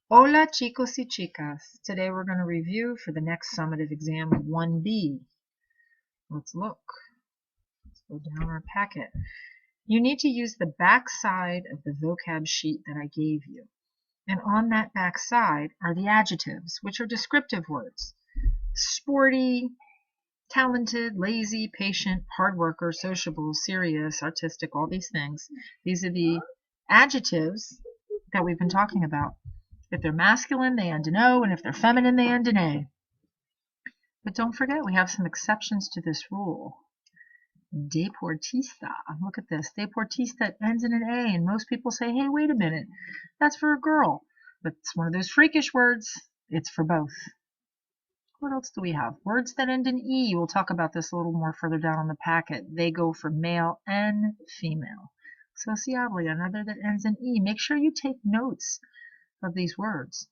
Hola chicos y chicas. Today we're going to review for the next summative exam 1B. Let's look. Let's go down our packet. You need to use the back side of the vocab sheet that I gave you. And on that back side are the adjectives, which are descriptive words. Sporty, talented, lazy, patient, hard worker, sociable, serious, artistic, all these things. These are the adjectives that we've been talking about. If they're masculine, they end in O, and if they're feminine, they end in A. But don't forget, we have some exceptions to this rule. Deportista. Look at this. Deportista ends in an A, and most people say, hey, wait a minute. That's for a girl. But it's one of those freakish words. It's for both. What else do we have? Words that end in E. We'll talk about this a little more further down on the packet. They go for male and female. Sociable, another that ends in E. Make sure you take notes of these words.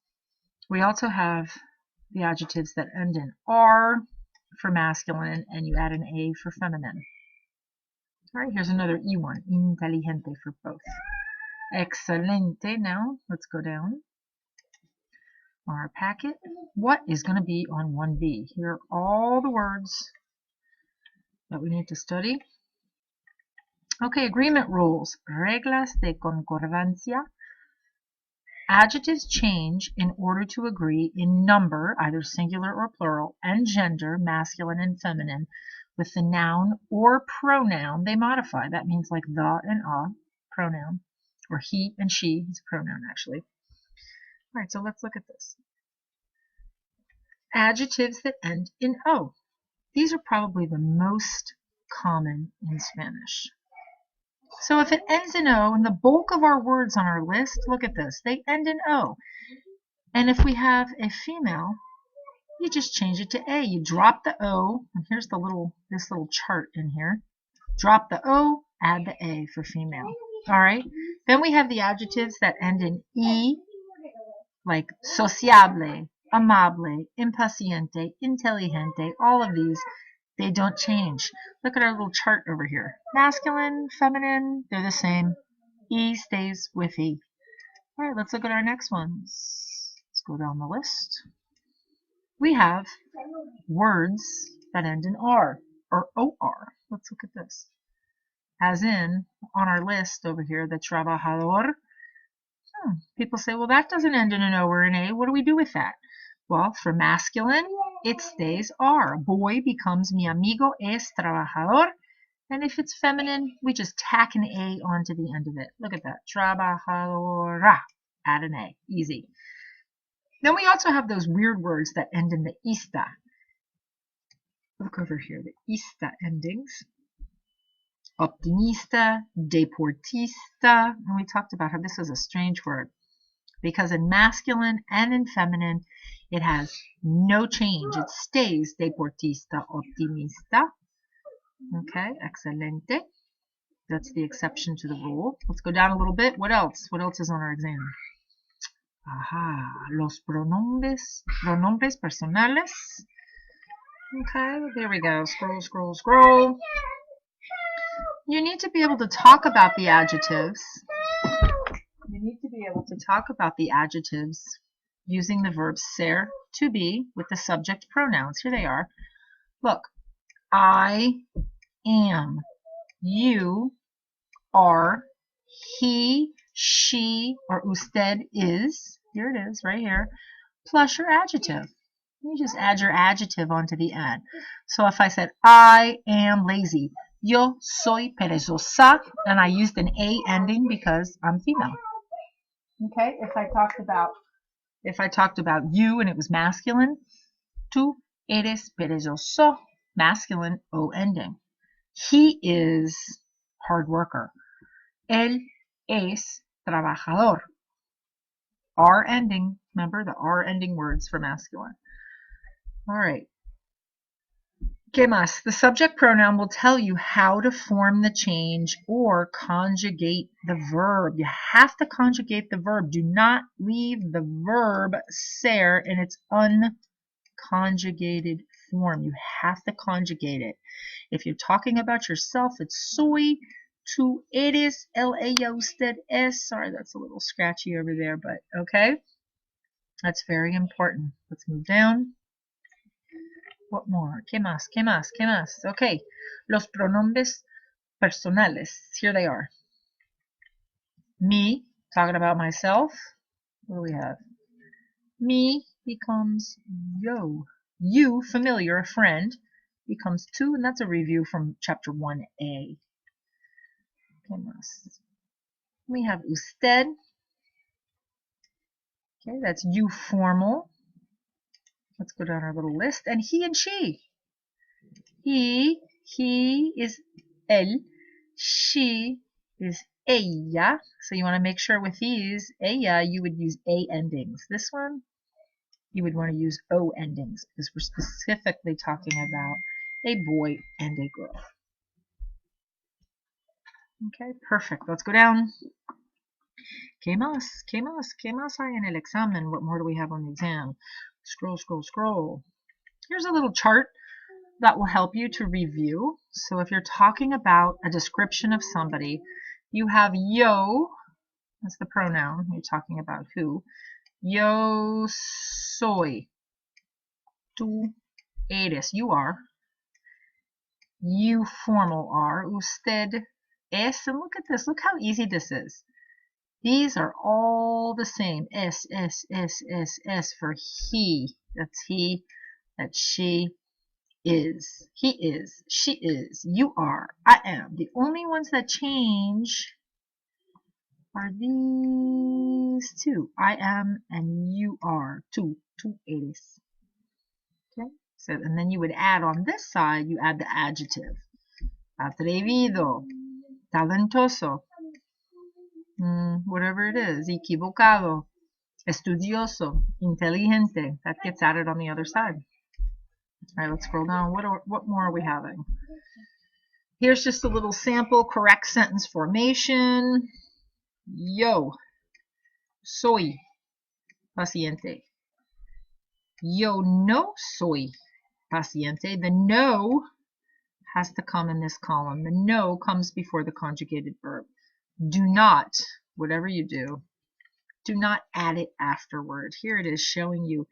We also have the adjectives that end in R for masculine, and you add an A for feminine. All right, here's another E one, inteligente for both. Excelente. Now, let's go down on our packet. What is going to be on 1B? Here are all the words that we need to study. Okay, agreement rules. Reglas de concordancia. Adjectives change in order to agree in number, either singular or plural, and gender, masculine and feminine, with the noun or pronoun they modify. That means like the and a, pronoun, or he and she is a pronoun actually. All right, so let's look at this. Adjectives that end in O. These are probably the most common in Spanish. So if it ends in O, and the bulk of our words on our list, look at this, they end in O. And if we have a female, you just change it to A. You drop the O, and here's this little chart in here. Drop the O, add the A for female. All right. Then we have the adjectives that end in E, like sociable, amable, impaciente, inteligente, all of these. They don't change. Look at our little chart over here. Masculine, feminine, they're the same. E stays with E. All right, let's look at our next ones. Let's go down the list. We have words that end in R or OR. Let's look at this. As in, on our list over here, the trabajador. People say, well, that doesn't end in an O or an A. What do we do with that? Well, for masculine, it stays R. Boy becomes mi amigo es trabajador. And if it's feminine, we just tack an A onto the end of it. Look at that. Trabajadora. Add an A. Easy. Then we also have those weird words that end in the ista. Look over here, the ista endings. Optimista, deportista. And we talked about how this is a strange word, because in masculine and in feminine, it has no change. It stays deportista, optimista. Okay, excelente. That's the exception to the rule. Let's go down a little bit. What else? What else is on our exam? Aha, los pronombres personales. Okay, there we go. Scroll, scroll, scroll. You need to be able to talk about the adjectives. You need to be able to talk about the adjectives using the verb ser, to be, with the subject pronouns. Here they are. Look, I am, you are, he, she, or usted is. Here it is, right here, plus your adjective. You just add your adjective onto the end. So if I said, I am lazy, yo soy perezosa, and I used an A ending because I'm female. Okay, if I talked about you and it was masculine, tú eres perezoso, masculine, O ending. He is hard worker. Él es trabajador. R ending, remember the R ending words for masculine. All right. ¿Qué más? The subject pronoun will tell you how to form the change or conjugate the verb. You have to conjugate the verb. Do not leave the verb ser in its unconjugated form. You have to conjugate it. If you're talking about yourself, it's soy, tú eres, él, ella, usted es. Sorry, that's a little scratchy over there, but okay. That's very important. Let's move down. What more? ¿Qué más? ¿Qué más? ¿Qué más? Okay. Los pronombres personales. Here they are. Me, talking about myself. What do we have? Me becomes yo. You, familiar, a friend, becomes tú, and that's a review from chapter 1a. ¿Qué más? We have usted. Okay, that's you formal. Let's go down our little list. And he and she. He is él. She is ella. So you want to make sure with these, ella, you would use A endings. This one, you would want to use O endings because we're specifically talking about a boy and a girl. Okay, perfect. Let's go down. ¿Qué más? ¿Qué más? ¿Qué más hay en el examen? What more do we have on the exam? Scroll, scroll, scroll. Here's a little chart that will help you to review. So if you're talking about a description of somebody, you have yo, that's the pronoun, you're talking about who. Yo soy. Tú eres, you are. You formal are. Usted es. And look at this, look how easy this is. These are all the same. S for he. That's he. That's she. Is. He is. She is. You are. I am. The only ones that change are these two. I am and you are. Tú eres. Okay? So, and then you would add on this side, you add the adjective. Atrevido. Talentoso. Whatever it is, equivocado, estudioso, inteligente. That gets added on the other side. All right, let's scroll down. What more are we having? Here's just a little sample correct sentence formation. Yo soy paciente. Yo no soy paciente. The no has to come in this column. The no comes before the conjugated verb. Do not, whatever you do not add it afterward. Here it is showing you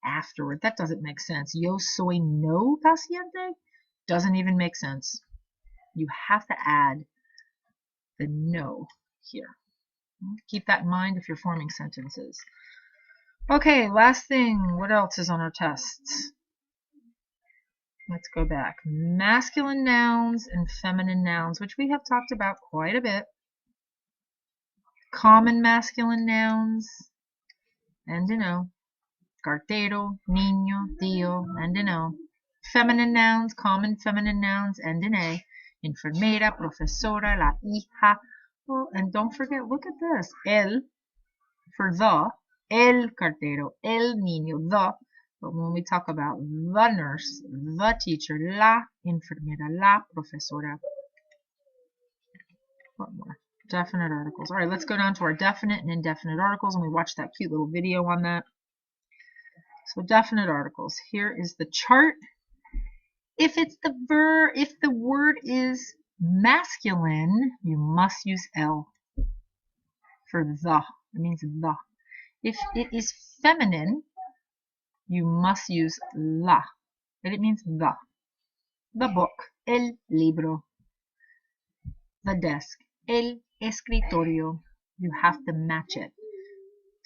afterward. That doesn't make sense. Yo soy no paciente doesn't even make sense. You have to add the no here. Keep that in mind if you're forming sentences. Okay, last thing. What else is on our tests? Let's go back. Masculine nouns and feminine nouns, which we have talked about quite a bit. Common masculine nouns, and cartero, niño, tío, and Feminine nouns, common feminine nouns, and enfermera, profesora, la hija. Oh, and don't forget, look at this. El for the, el cartero, el niño, the. But when we talk about the nurse, the teacher, la enfermera, la profesora. What more? Definite articles. All right, let's go down to our definite and indefinite articles, and we watched that cute little video on that. So definite articles. Here is the chart. If the word is masculine, you must use L for the. It means the. If it is feminine, you must use la. And it means the. The book, el libro. The desk, el escritorio. You have to match it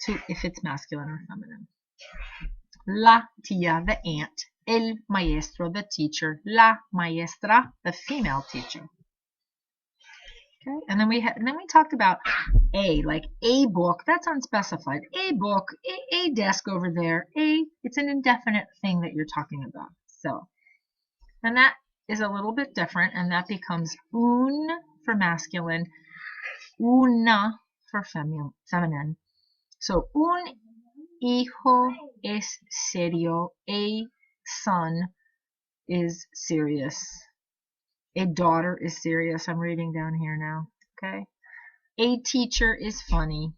to if it's masculine or feminine. La tía, the aunt. El maestro, the teacher. La maestra, the female teacher. Okay, and then we talked about a, like a book. That's unspecified. A book, a desk over there. It's an indefinite thing that you're talking about. So, and that is a little bit different, and that becomes un for masculine, una for feminine. So, un hijo es serio. A son is serious. A daughter is serious. I'm reading down here now. Okay. A teacher is funny.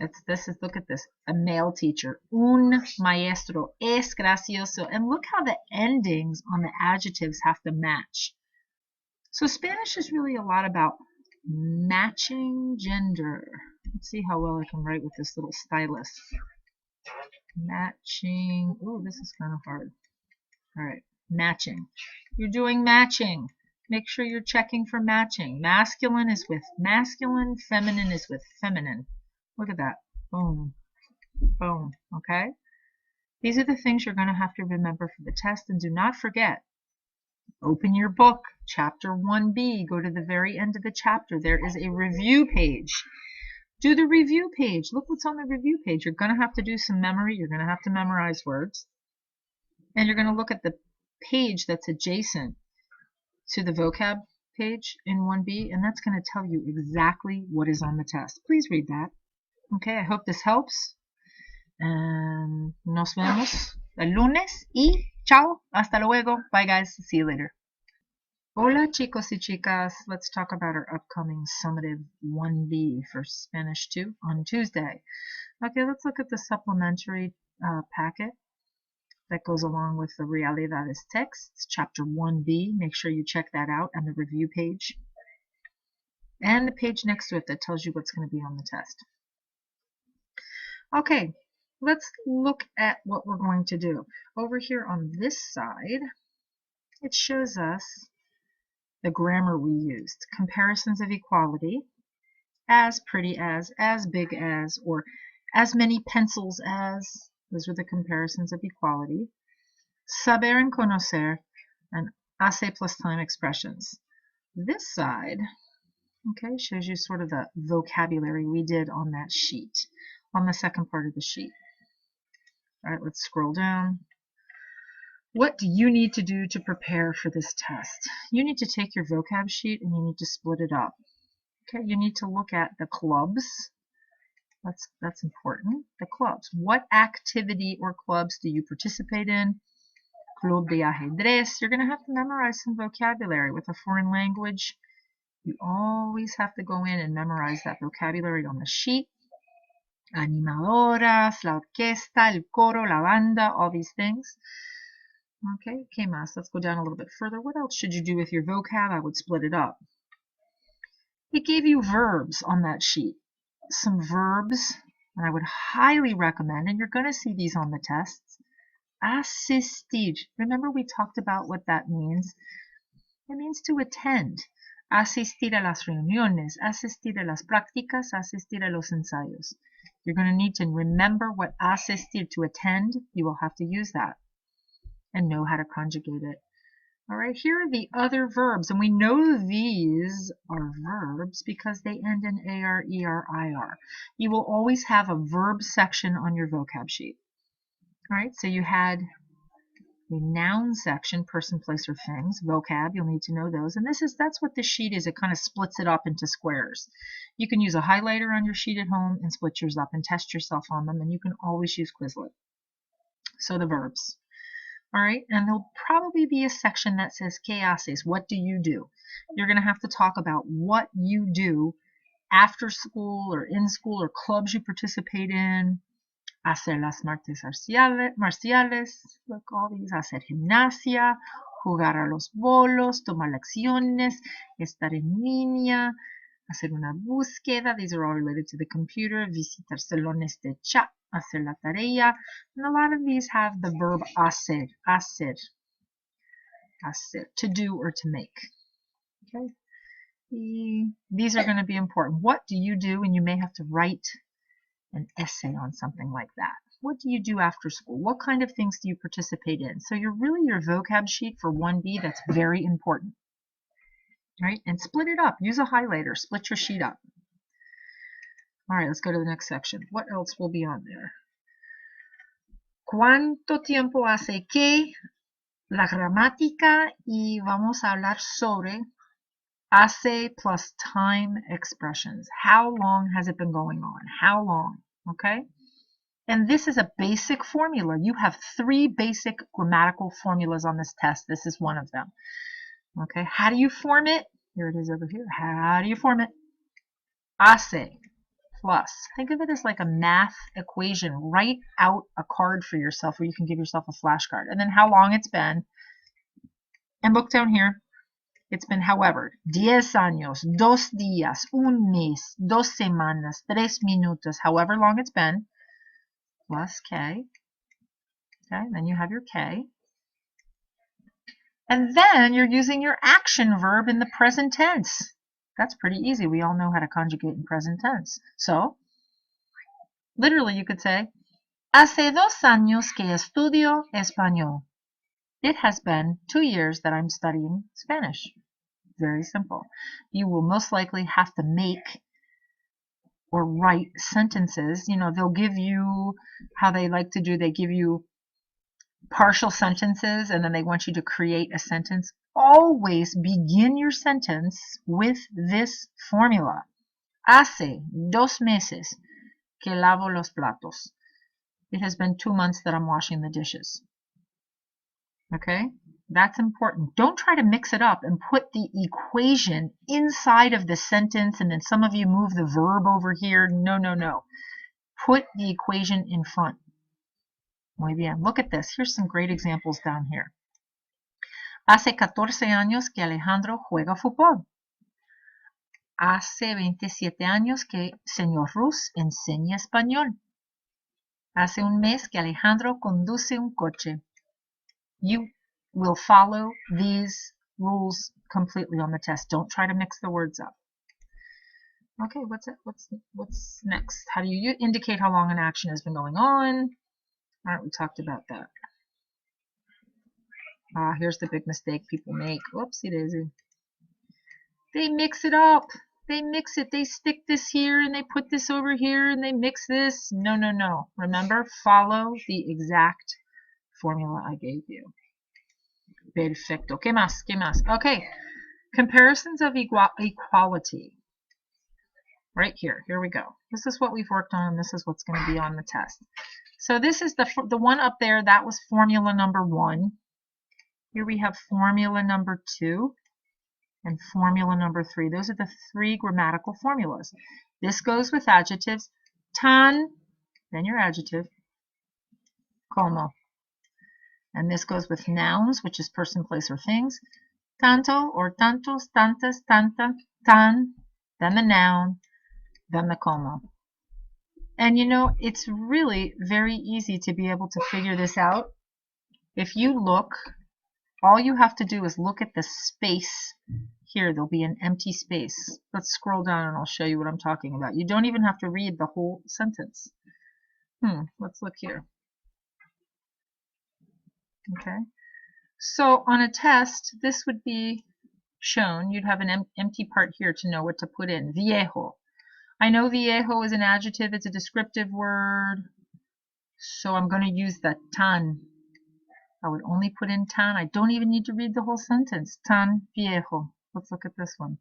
Look at this. A male teacher. Un maestro es gracioso. And look how the endings on the adjectives have to match. So Spanish is really a lot about matching gender. Let's see how well I can write with this little stylus. Matching. Oh, this is kind of hard. All right, matching. You're doing matching. Make sure you're checking for matching. Masculine is with masculine, feminine is with feminine. Look at that. Boom, boom, okay? These are the things you're going to have to remember for the test, and do not forget, open your book, chapter 1B, go to the very end of the chapter. There is a review page. Do the review page. Look what's on the review page. You're going to have to do some memory. You're going to have to memorize words. And you're going to look at the page that's adjacent to the vocab page in 1B, and that's going to tell you exactly what is on the test. Please read that. Okay, I hope this helps. And nos vemos el lunes y chao, hasta luego. Bye guys, see you later. Hola chicos y chicas, let's talk about our upcoming Summative 1B for Spanish 2 on Tuesday. Okay, let's look at the supplementary packet that goes along with the Realidades texts, chapter 1B. Make sure you check that out, and the review page. And the page next to it that tells you what's going to be on the test. Okay, let's look at what we're going to do. Over here on this side, it shows us the grammar we used. Comparisons of equality, as pretty as big as, or as many pencils as. Those were the comparisons of equality. Saber and conocer, and hace plus time expressions. This side, okay, shows you sort of the vocabulary we did on that sheet, on the second part of the sheet. All right, let's scroll down. What do you need to do to prepare for this test? You need to take your vocab sheet and you need to split it up. Okay, you need to look at the clubs. That's important. The clubs. What activity or clubs do you participate in? Club de ajedrez. You're going to have to memorize some vocabulary with a foreign language. You always have to go in and memorize that vocabulary on the sheet. Animadoras, la orquesta, el coro, la banda, all these things. Okay, ¿qué más? Let's go down a little bit further. What else should you do with your vocab? I would split it up. It gave you verbs on that sheet. Some verbs, and I would highly recommend, and you're going to see these on the tests, asistir. Remember we talked about what that means? It means to attend. Asistir a las reuniones, asistir a las prácticas, asistir a los ensayos. You're going to need to remember what asistir, to attend. You will have to use that and know how to conjugate it. All right, here are the other verbs, and we know these are verbs because they end in AR, ER, IR. You will always have a verb section on your vocab sheet. All right, so you had a noun section, person, place, or things. Vocab, you'll need to know those. And that's what this sheet is. It kind of splits it up into squares. You can use a highlighter on your sheet at home and split yours up and test yourself on them, and you can always use Quizlet. So the verbs. All right, and there'll probably be a section that says ¿Qué haces? What do you do? You're going to have to talk about what you do after school or in school, or clubs you participate in. Hacer las artes marciales, look, all these. Hacer gimnasia, jugar a los bolos, tomar lecciones, estar en línea, hacer una búsqueda. These are all related to the computer. Visitar salones de chat, hacer la tarea. And a lot of these have the verb hacer, to do or to make. Okay. These are going to be important. What do you do? And you may have to write an essay on something like that. What do you do after school? What kind of things do you participate in? So your vocab sheet for 1B, that's very important. Right? And split it up. Use a highlighter. Split your sheet up. All right, let's go to the next section. What else will be on there? ¿Cuánto tiempo hace que? La gramática, y vamos a hablar sobre hace plus time expressions. How long has it been going on? How long? Okay? And this is a basic formula. You have 3 basic grammatical formulas on this test. This is one of them. Okay? How do you form it? Here it is over here. How do you form it? Hace plus. Think of it as like a math equation. Write out a card for yourself where you can give yourself a flashcard. And then how long it's been. And look down here. It's been however, 10 años, 2 días, 1 mes, 2 semanas, 3 minutos, however long it's been. plus K. Okay, then you have your K. And then you're using your action verb in the present tense. That's pretty easy. We all know how to conjugate in present tense. So, literally you could say, Hace 2 años que estudio español. It has been 2 years that I'm studying Spanish. Very simple. You will most likely have to make or write sentences. You know, they'll give you how they like to do, they give you partial sentences and then they want you to create a sentence. Always begin your sentence with this formula. Hace 2 meses que lavo los platos. It has been 2 months that I'm washing the dishes. Okay? That's important. Don't try to mix it up and put the equation inside of the sentence and then some of you move the verb over here. No, no, no. Put the equation in front. Muy bien. Look at this. Here's some great examples down here. Hace 14 años que Alejandro juega fútbol. Hace 27 años que señor Rus enseña español. Hace un mes que Alejandro conduce un coche. You will follow these rules completely on the test. Don't try to mix the words up. Okay, what's next? How do you indicate how long an action has been going on? All right, we talked about that. Here's the big mistake people make. Whoopsie daisy. They mix it up. They mix it. They stick this here and they put this over here and they mix this. No, no, no. Remember, follow the exact formula I gave you. Perfecto. ¿Qué más? ¿Qué más? Okay. Comparisons of equality. Right here. Here we go. This is what we've worked on and this is what's going to be on the test. So this is the one up there. That was formula number 1. Here we have formula number 2 and formula number 3. Those are the 3 grammatical formulas. This goes with adjectives. Tan, then your adjective. Como. And this goes with nouns, which is person, place, or things. Tanto or tantos, tantas, tanta, tan, then the noun, then the como. And you know, it's really very easy to be able to figure this out. If you look, all you have to do is look at the space here. There'll be an empty space. Let's scroll down and I'll show you what I'm talking about. You don't even have to read the whole sentence. Let's look here. Okay. So on a test, this would be shown. You'd have an empty part here to know what to put in. Viejo. I know viejo is an adjective. It's a descriptive word. So I'm going to use the tan. I would only put in tan. I don't even need to read the whole sentence. Tan viejo. Let's look at this one.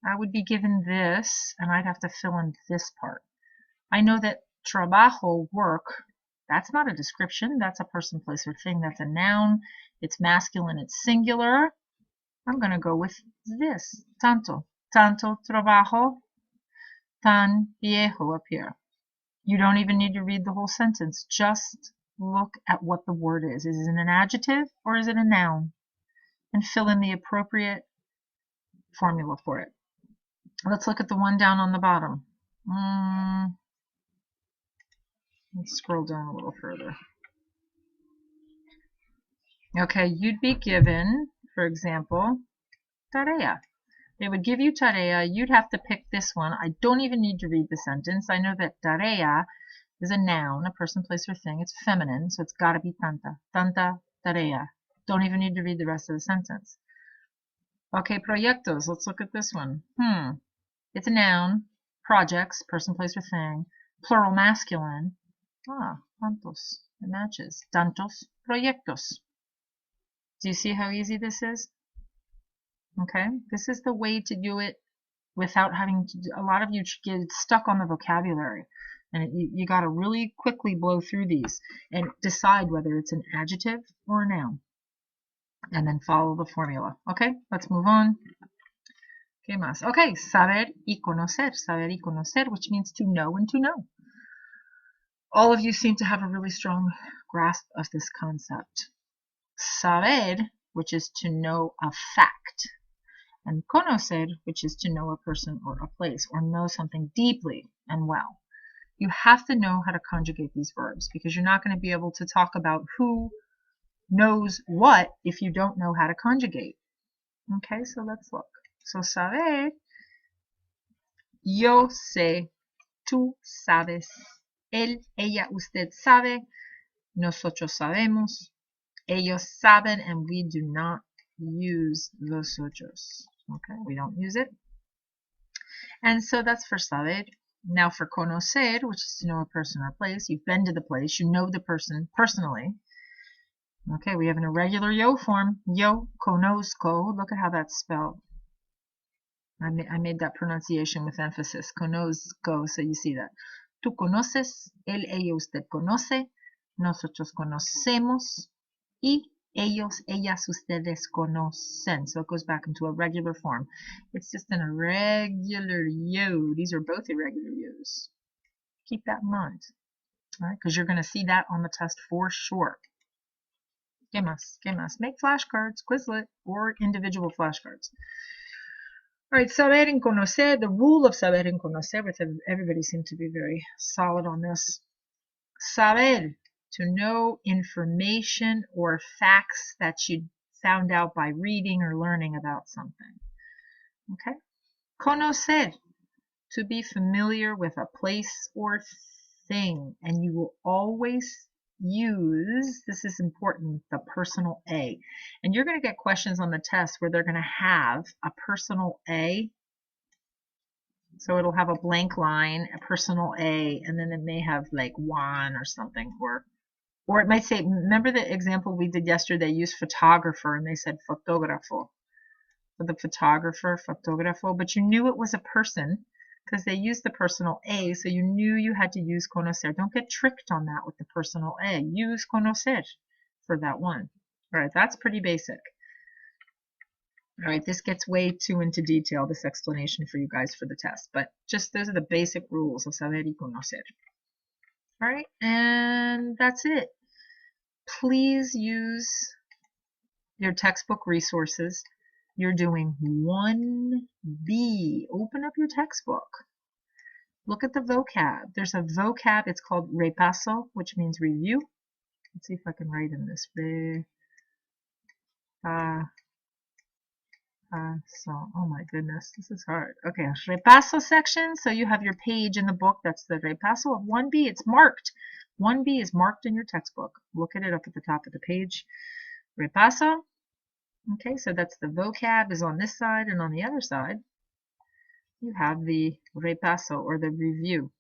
I would be given this, and I'd have to fill in this part. I know that trabajo, work, that's not a description. That's a person, place, or thing. That's a noun. It's masculine. It's singular. I'm going to go with this. Tanto. Tanto trabajo. Tan viejo up here. You don't even need to read the whole sentence. Just look at what the word is. Is it an adjective or is it a noun? And fill in the appropriate formula for it. Let's look at the one down on the bottom. Let's scroll down a little further. Okay, you'd be given, for example, tarea. They would give you tarea. You'd have to pick this one. I don't even need to read the sentence. I know that tarea is a noun, a person, place, or thing. It's feminine, so it's got to be tanta. Tanta tarea. Don't even need to read the rest of the sentence. Okay, proyectos. Let's look at this one. It's a noun. Projects, person, place, or thing. Plural masculine. Tantos. It matches. Tantos proyectos. Do you see how easy this is? Okay, this is the way to do it without having to. A lot of you get stuck on the vocabulary, and you got to really quickly blow through these and decide whether it's an adjective or a noun, and then follow the formula. Okay, let's move on. ¿Qué más? Okay, saber y conocer, which means to know and to know. All of you seem to have a really strong grasp of this concept. Saber, which is to know a fact, and conocer, which is to know a person or a place, or know something deeply and well. You have to know how to conjugate these verbs because you're not going to be able to talk about who knows what if you don't know how to conjugate. Okay, so let's look. So saber, yo sé, tú sabes, él, ella, usted sabe, nosotros sabemos, ellos saben, and we do not use los otros. Okay, we don't use it. And so that's for saber. Now for conocer, which is to know a person or place, you've been to the place, you know the person personally. Okay, we have an irregular yo form. Yo conozco. Look at how that's spelled. I made that pronunciation with emphasis. Conozco, so you see that. Tú conoces, él, ella, usted conoce, nosotros conocemos, y ellos, ellas, ustedes conocen. So it goes back into a regular form. It's just an irregular yo. These are both irregular yos. Keep that in mind, right? Because you're going to see that on the test for sure. ¿Qué más? ¿Qué más? Make flashcards, Quizlet, or individual flashcards. All right, saber and conocer, the rule of saber and conocer, which everybody seemed to be very solid on this. Saber, to know information or facts that you found out by reading or learning about something. Okay? Conocer, to be familiar with a place or thing, and you will always use, this is important, the personal A. And you're going to get questions on the test where they're going to have a personal A. So it'll have a blank line, a personal A, and then it may have like one or something, or it might say, remember the example we did yesterday, they used photographer and they said fotógrafo. For the photographer, fotógrafo, but you knew it was a person because they used the personal A, so you knew you had to use conocer. Don't get tricked on that with the personal A. Use conocer for that one. All right, that's pretty basic. All right, this gets way too into detail, this explanation for you guys for the test, but just those are the basic rules of saber y conocer. All right, and that's it. Please use your textbook resources. You're doing 1B. Open up your textbook. Look at the vocab. There's a vocab. It's called repaso, which means review. Let's see if I can write in this. Oh my goodness, this is hard. Okay, repaso section. So you have your page in the book. That's the repaso of 1B. It's marked. 1B is marked in your textbook. Look at it up at the top of the page. Repaso. Okay, so that's the vocab is on this side, and on the other side, you have the repaso or the review.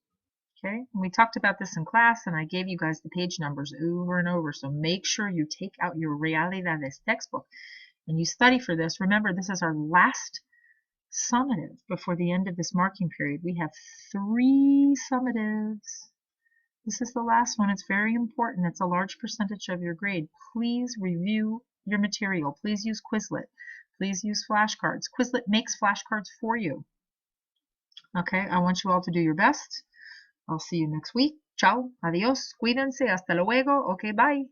Okay, and we talked about this in class, and I gave you guys the page numbers over and over. So make sure you take out your Realidades textbook and you study for this. Remember, this is our last summative before the end of this marking period. We have 3 summatives. This is the last one. It's very important. It's a large percentage of your grade. Please review your material. Please use Quizlet. Please use flashcards. Quizlet makes flashcards for you. Okay, I want you all to do your best. I'll see you next week. Ciao, adios, cuídense, hasta luego. Okay, bye.